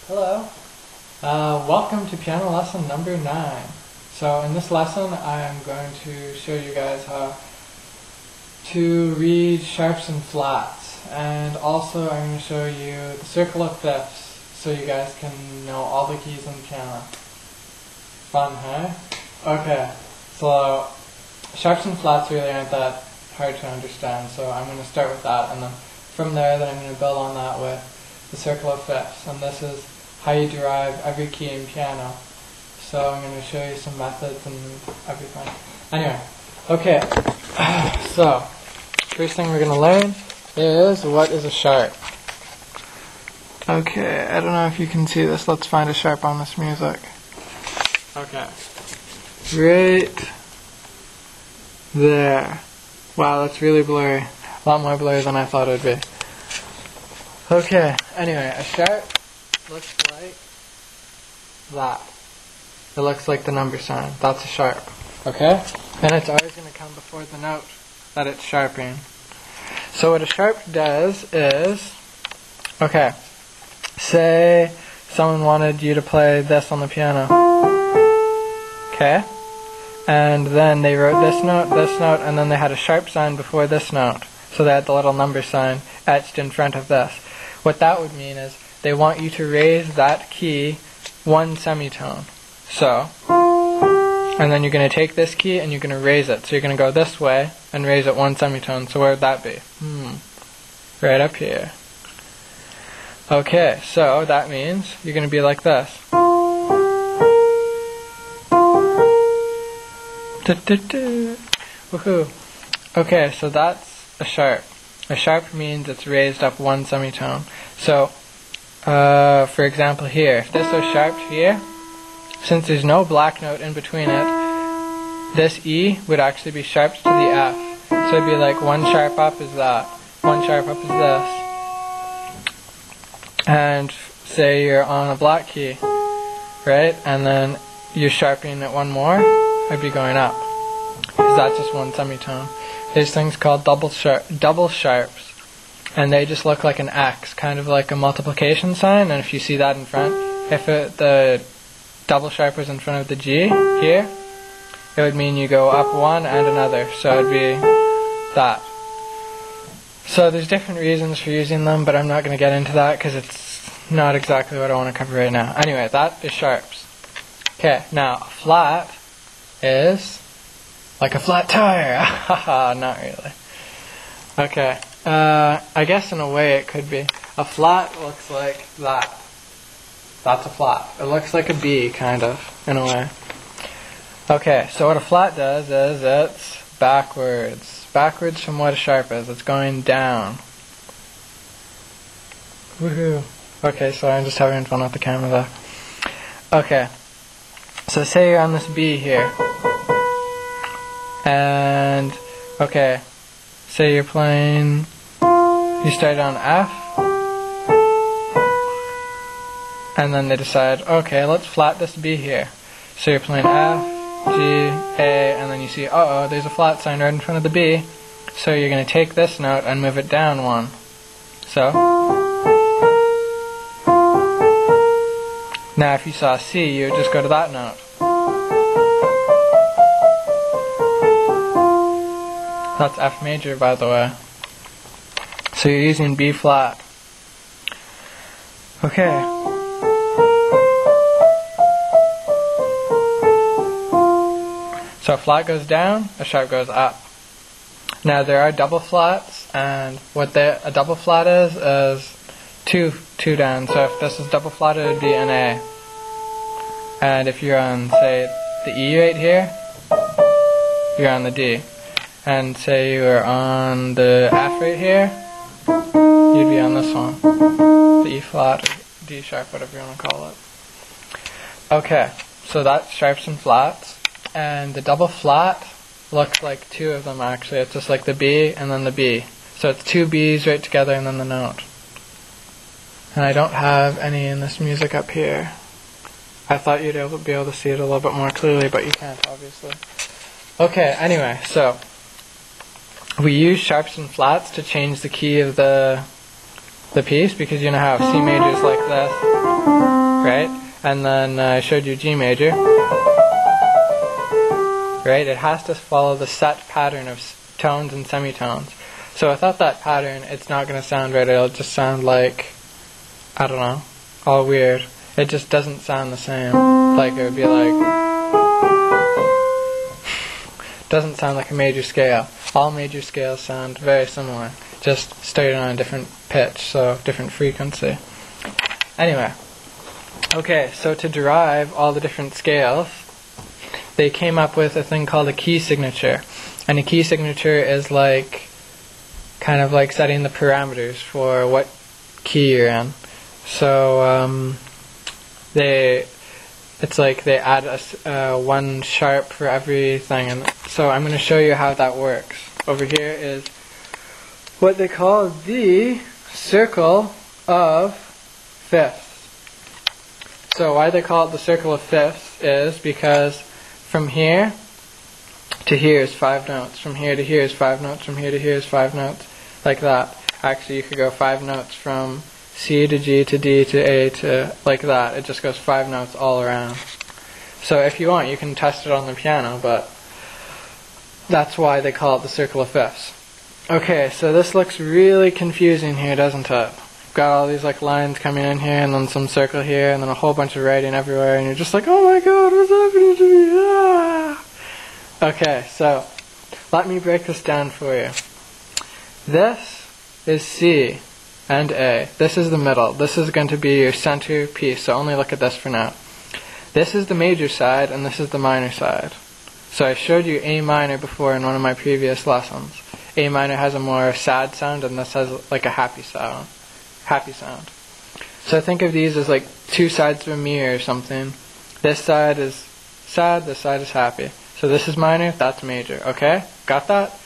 Hello. Welcome to piano lesson number 9. So in this lesson I am going to show you guys how to read sharps and flats, and also I'm going to show you the circle of fifths so you guys can know all the keys on the piano. Fun, huh? Okay, so sharps and flats really aren't that hard to understand, so I'm going to start with that, and then from there then I'm going to build on that with the circle of fifths, and this is how you derive every key in piano. So I'm going to show you some methods and everything. Anyway, okay, so first thing we're going to learn is what is a sharp. Okay, I don't know if you can see this. Let's find a sharp on this music. Okay, right there. Wow, that's really blurry. A lot more blurry than I thought it would be. Okay, anyway, a sharp looks like that. It looks like the number sign. That's a sharp. Okay? And it's always going to come before the note that it's sharping. So what a sharp does is, okay, say someone wanted you to play this on the piano. Okay? And then they wrote this note, and then they had a sharp sign before this note. So they had the little number sign etched in front of this. What that would mean is they want you to raise that key one semitone. So, and then you're going to take this key and you're going to raise it. So you're going to go this way and raise it one semitone. So where would that be? Right up here. Okay, so that means you're going to be like this. Woohoo. Okay, so that's a sharp. A sharp means it's raised up one semitone. So, for example here, if this was sharped here, since there's no black note in between it, this E would actually be sharped to the F. So it'd be like one sharp up is that, one sharp up is this. And say you're on a black key, right? And then you're sharpening it one more, it'd be going up. Because that's just one semitone. There's things called double sharps, and they just look like an X, kind of like a multiplication sign. And if you see that in front, if the double sharp was in front of the G here, it would mean you go up one and another, so it'd be that. So there's different reasons for using them, but I'm not going to get into that because it's not exactly what I want to cover right now. Anyway, that is sharps. Okay, now a flat is like a flat tire. Haha, not really. Okay, I guess in a way it could be. A flat looks like that. That's a flat. It looks like a B, kind of, in a way. Okay, so what a flat does is it's backwards. Backwards from what a sharp is. It's going down. Woohoo. Okay, so I'm just having fun with the camera there. Okay, so say you're on this B here. And, okay, say you're playing, you start on F, and then they decide, okay, let's flat this B here. So you're playing F, G, A, and then you see, uh-oh, there's a flat sign right in front of the B, so you're going to take this note and move it down one. So, now if you saw C, you would just go to that note. That's F major, by the way. So you're using B flat. Okay. So a flat goes down, a sharp goes up. Now there are double flats, and what a double flat is two down. So if this is double flatted, it would be an A. And if you're on, say, the E right here, you're on the D. And say you were on the F right here, you'd be on this one, the E flat or D sharp, whatever you want to call it. Okay, so that's sharps and flats, and the double flat looks like two of them actually. It's just like the B and then the B. So it's two B's right together and then the note. And I don't have any in this music up here. I thought you'd be able to see it a little bit more clearly, but you can't obviously. Okay, anyway, so we use sharps and flats to change the key of the piece, because you know how C major is like this, right? And then I showed you G major, right? It has to follow the set pattern of tones and semitones. So without that pattern, it's not going to sound right. It'll just sound like, I don't know, all weird. It just doesn't sound the same. Like it would be like, doesn't sound like a major scale. All major scales sound very similar, just starting on a different pitch, so different frequency. Anyway, okay, so to derive all the different scales, they came up with a thing called a key signature. And a key signature is like, kind of like setting the parameters for what key you're in. So it's like they add one sharp for everything, and so I'm going to show you how that works. Over here is what they call the circle of fifths. So why they call it the circle of fifths is because from here to here is 5 notes, from here to here is 5 notes, from here to here is 5 notes, like that. Actually, you could go 5 notes from C to G to D to A to like that. It just goes 5 notes all around. So if you want, you can test it on the piano, but that's why they call it the circle of fifths. Okay, so this looks really confusing here, doesn't it? Got all these like lines coming in here, and then some circle here, and then a whole bunch of writing everywhere, and you're just like, oh my god, what's happening to me? Ah! Okay, so let me break this down for you. This is C and A. This is the middle. This is going to be your center piece, so only look at this for now. This is the major side, and this is the minor side. So I showed you A minor before in one of my previous lessons. A minor has a more sad sound, and this has like a happy sound. So think of these as like two sides of a mirror or something. This side is sad, this side is happy. So this is minor, that's major. Okay? Got that?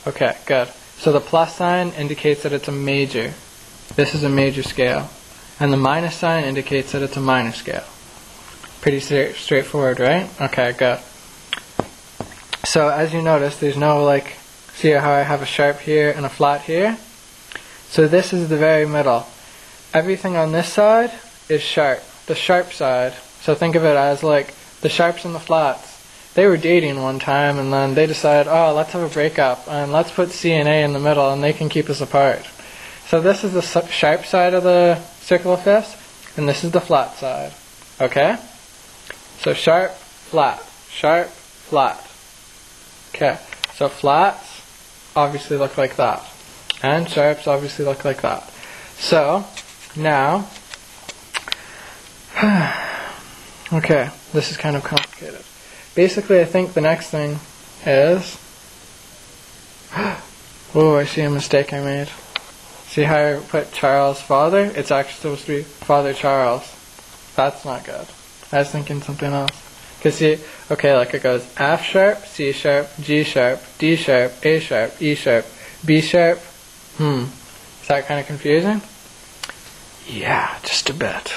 Okay, good. So the plus sign indicates that it's a major. This is a major scale. And the minus sign indicates that it's a minor scale. Pretty straightforward, right? Okay, good. So as you notice, there's no like, see how I have a sharp here and a flat here? So this is the very middle. Everything on this side is sharp, the sharp side. So think of it as like the sharps and the flats. They were dating one time, and then they decided, oh, let's have a breakup, and let's put C and A in the middle, and they can keep us apart. So this is the sharp side of the circle of fifths, and this is the flat side. Okay? So sharp, flat, sharp, flat. Okay, so flats obviously look like that, and sharps obviously look like that. So, now, okay, this is kind of complicated. Basically, I think the next thing is, oh, I see a mistake I made. See how I put Charles' father? It's actually supposed to be Father Charles. That's not good. I was thinking something else. Because see, okay, like it goes F sharp, C sharp, G sharp, D sharp, A sharp, E sharp, B sharp. Is that kind of confusing? Yeah, just a bit.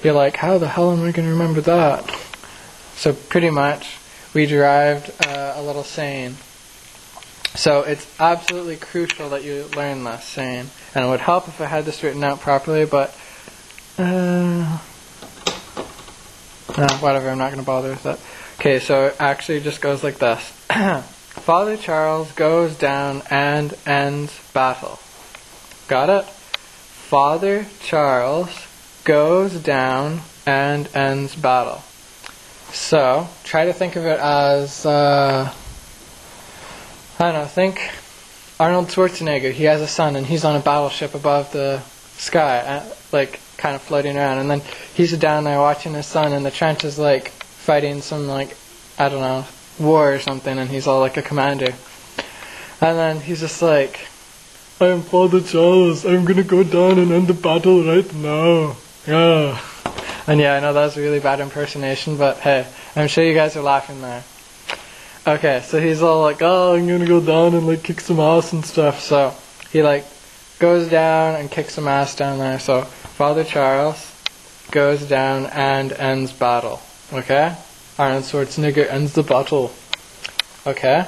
You're like, how the hell am I going to remember that? So pretty much, we derived a little saying. So it's absolutely crucial that you learn this saying. And it would help if I had this written out properly, but whatever, I'm not going to bother with that. Okay, so it actually just goes like this. Father Charles goes down and ends battle. Got it? Father Charles goes down and ends battle. So, try to think of it as, I don't know, think Arnold Schwarzenegger. He has a son, and he's on a battleship above the sky, like, kind of floating around. And then he's down there watching his son in the trenches, like, fighting some, like, I don't know, war or something, and he's all like a commander. And then he's just like, I am Father Charles, I'm gonna go down and end the battle right now. Yeah. And yeah, I know that was a really bad impersonation, but hey, I'm sure you guys are laughing there. Okay, so he's all like, oh, I'm gonna go down and like kick some ass and stuff. So he like goes down and kicks some ass down there. So Father Charles goes down and ends battle. Okay? Arnold Schwarzenegger ends the battle. Okay?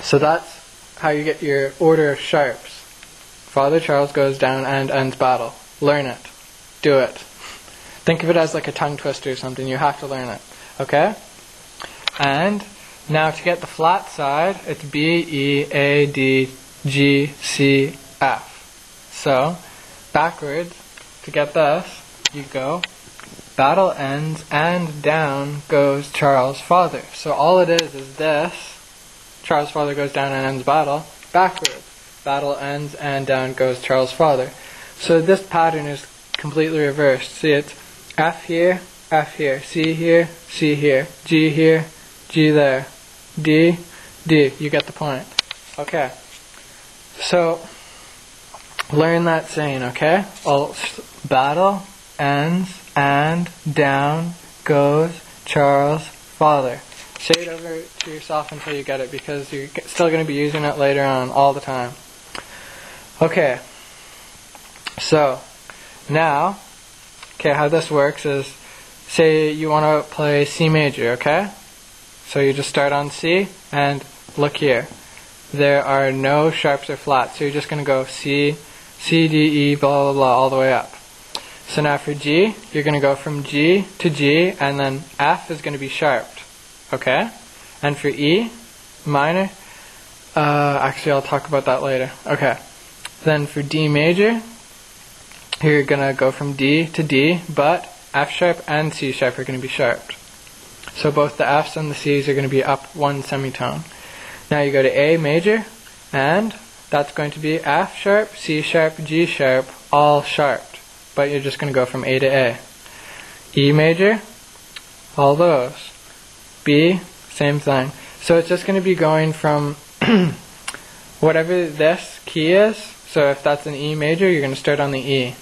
So that's how you get your order of sharps. Father Charles goes down and ends battle. Learn it. Do it. Think of it as like a tongue twister or something. You have to learn it. Okay? And now to get the flat side, it's B, E, A, D, G, C, F. So, backwards, to get this, you go, battle ends, and down goes Charles' father. So all it is this, Charles' father goes down and ends battle, backwards. Battle ends, and down goes Charles' father. So this pattern is completely reversed. See, it's F here, C here, C here, G here, G there, D, D. You get the point. Okay. So, learn that saying, okay? Battle ends, and down goes Charles' father. Say it over to yourself until you get it, because you're still going to be using it later on all the time. Okay. So, now, okay, how this works is, say you want to play C major, okay? So you just start on C, and look here. There are no sharps or flats, so you're just going to go C, C, D, E, blah, blah, blah, all the way up. So now for G, you're going to go from G to G, and then F is going to be sharped, okay? And for E, minor, actually I'll talk about that later. Okay. Then for D major, you're going to go from D to D, but F sharp and C sharp are going to be sharped. So both the F's and the C's are going to be up one semitone. Now you go to A major, and that's going to be F sharp, C sharp, G sharp, all sharped. But you're just going to go from A to A. E major, all those. B, same thing. So it's just going to be going from whatever this key is. So if that's an E major, you're going to start on the E.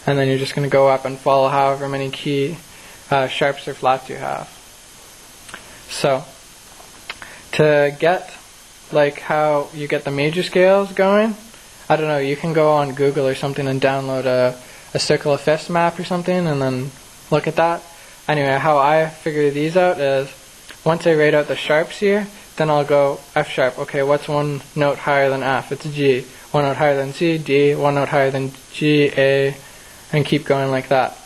And then you're just going to go up and follow however many key sharps or flats you have. So, to get like how you get the major scales going, I don't know, you can go on Google or something and download a circle of fifths map or something and then look at that. Anyway, how I figure these out is, once I write out the sharps here, then I'll go F sharp. Okay, what's one note higher than F? It's G. One note higher than C, D. One note higher than G, A, and keep going like that.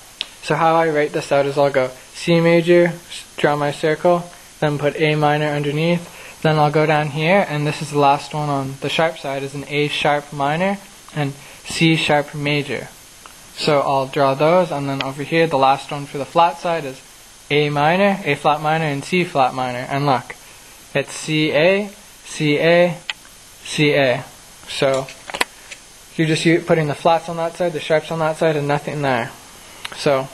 So how I write this out is I'll go C major, draw my circle, then put A minor underneath, then I'll go down here, and this is the last one on the sharp side, is an A sharp minor and C sharp major. So I'll draw those, and then over here the last one for the flat side is A minor, A flat minor, and C flat minor. And look, it's C A, C A, C A. So you're just putting the flats on that side, the sharps on that side, and nothing there. So,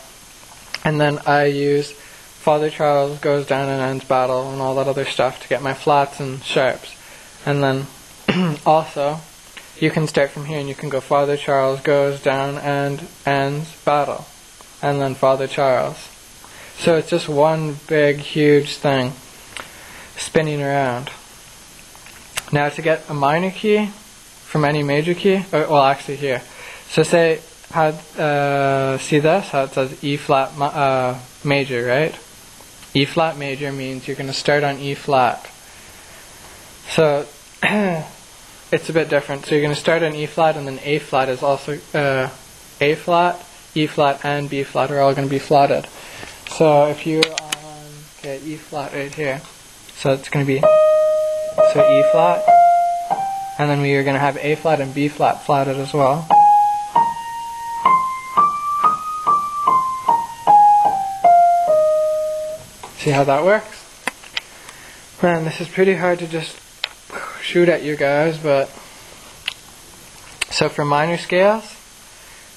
and then I use Father Charles goes down and ends battle and all that other stuff to get my flats and sharps. And then also, you can start from here and you can go Father Charles goes down and ends battle. And then Father Charles. So it's just one big, huge thing spinning around. Now to get a minor key from any major key, well actually here. So say, see this, how it says E flat major, right? E flat major means you're going to start on E flat. So it's a bit different. So you're going to start on E flat, and then A flat is also A flat, E flat, and B flat are all going to be flatted. So if you're on E flat right here, so it's going to be E flat, and then we are going to have A flat and B flat flatted as well. See how that works? Man, this is pretty hard to just shoot at you guys, but so for minor scales,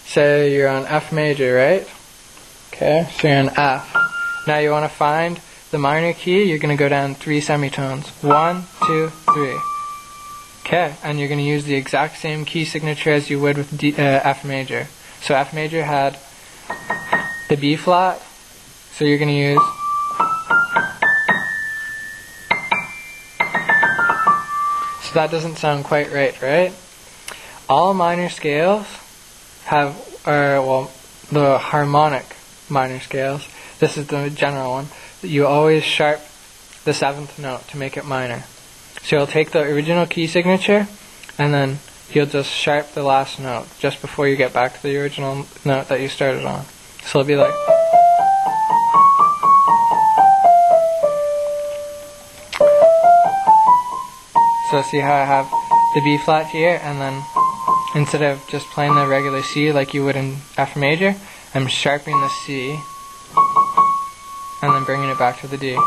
say you're on F major, right? Okay, so you're on F. Now you want to find the minor key, you're going to go down 3 semitones. 1, 2, 3. Okay, and you're going to use the exact same key signature as you would with F major. So F major had the B flat, so you're going to use that doesn't sound quite right, right? All minor scales have, the harmonic minor scales, this is the general one, you always sharp the 7th note to make it minor. So you'll take the original key signature, and then you'll just sharp the last note, just before you get back to the original note that you started on. So it'll be like. So see how I have the B flat here, and then instead of just playing the regular C like you would in F major, I'm sharpening the C and then bringing it back to the D.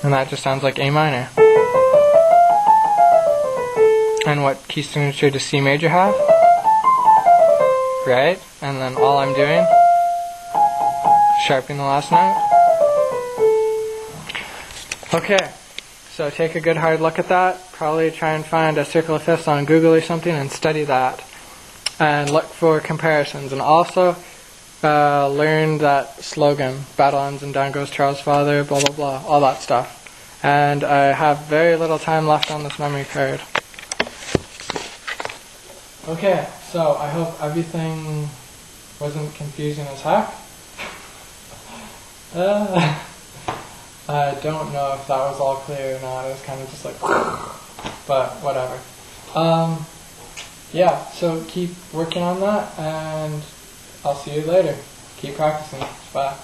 And that just sounds like A minor. And what key signature does C major have? Right? And then all I'm doing, sharpening the last note. Okay, so take a good hard look at that. Probably try and find a circle of fifths on Google or something and study that. And look for comparisons. And also learn that slogan, battle ends and down goes Charles' father, blah blah blah, all that stuff. And I have very little time left on this memory card. Okay, so I hope everything wasn't confusing as heck. I don't know if that was all clear or not. It was kind of just like, but whatever. Yeah, so keep working on that, and I'll see you later. Keep practicing. Bye.